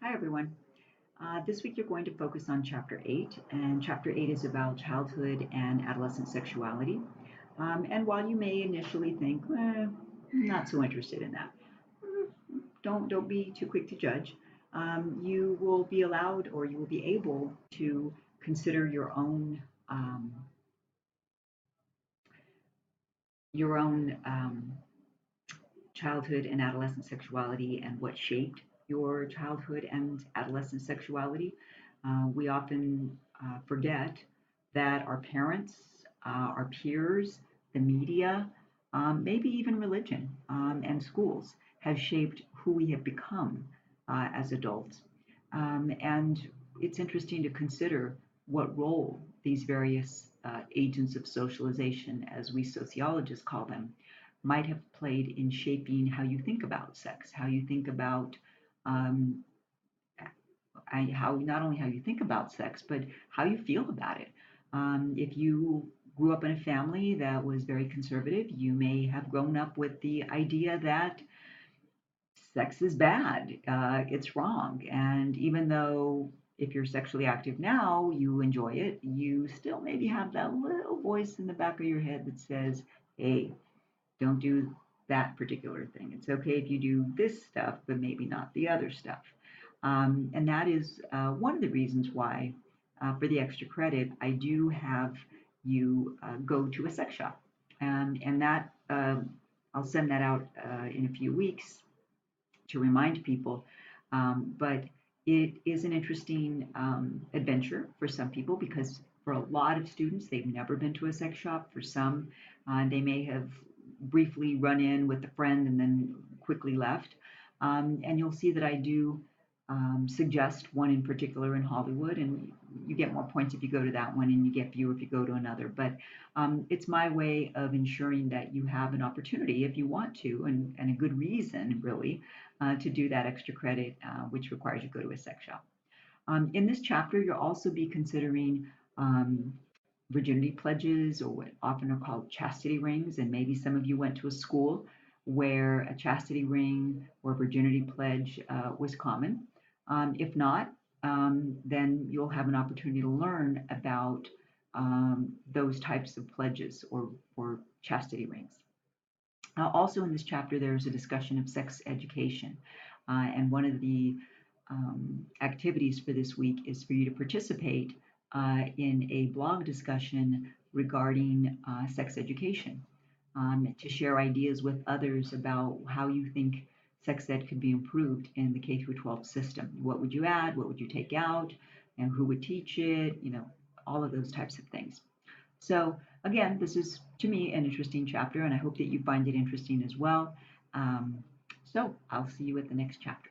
Hi, everyone. This week you're going to focus on Chapter 8, and Chapter 8 is about childhood and adolescent sexuality. And while you may initially think, not so interested in that, don't be too quick to judge. You will be allowed or you will be able to consider um, your own childhood and adolescent sexuality and what shaped your childhood and adolescent sexuality. We often forget that our parents, our peers, the media, maybe even religion and schools have shaped who we have become as adults. And it's interesting to consider what role these various agents of socialization, as we sociologists call them, might have played in shaping how you think about sex, how you think about um, how not only how you think about sex, but how you feel about it. If you grew up in a family that was very conservative, you may have grown up with the idea that sex is bad, it's wrong. And even though if you're sexually active now, you enjoy it, you still maybe have that little voice in the back of your head that says, hey, don't do that particular thing. It's okay if you do this stuff, but maybe not the other stuff. And that is one of the reasons why, for the extra credit, I do have you go to a sex shop. And that I'll send that out in a few weeks to remind people. But it is an interesting adventure for some people because for a lot of students, they've never been to a sex shop. For some, they may have briefly run in with a friend and then quickly left. And you'll see that I do suggest one in particular in Hollywood, and you get more points if you go to that one, and you get fewer if you go to another. But it's my way of ensuring that you have an opportunity if you want to, and a good reason, really, to do that extra credit, which requires you to go to a sex shop. In this chapter, you'll also be considering um, virginity pledges, or what often are called chastity rings. And maybe some of you went to a school where a chastity ring or virginity pledge was common. If not, then you'll have an opportunity to learn about those types of pledges or chastity rings. Also, in this chapter, there's a discussion of sex education. And one of the activities for this week is for you to participate in a blog discussion regarding sex education, to share ideas with others about how you think sex ed could be improved in the K through 12 system. What would you add? What would you take out? And who would teach it? All of those types of things. So again, this is to me an interesting chapter, and I hope that you find it interesting as well. So I'll see you at the next chapter.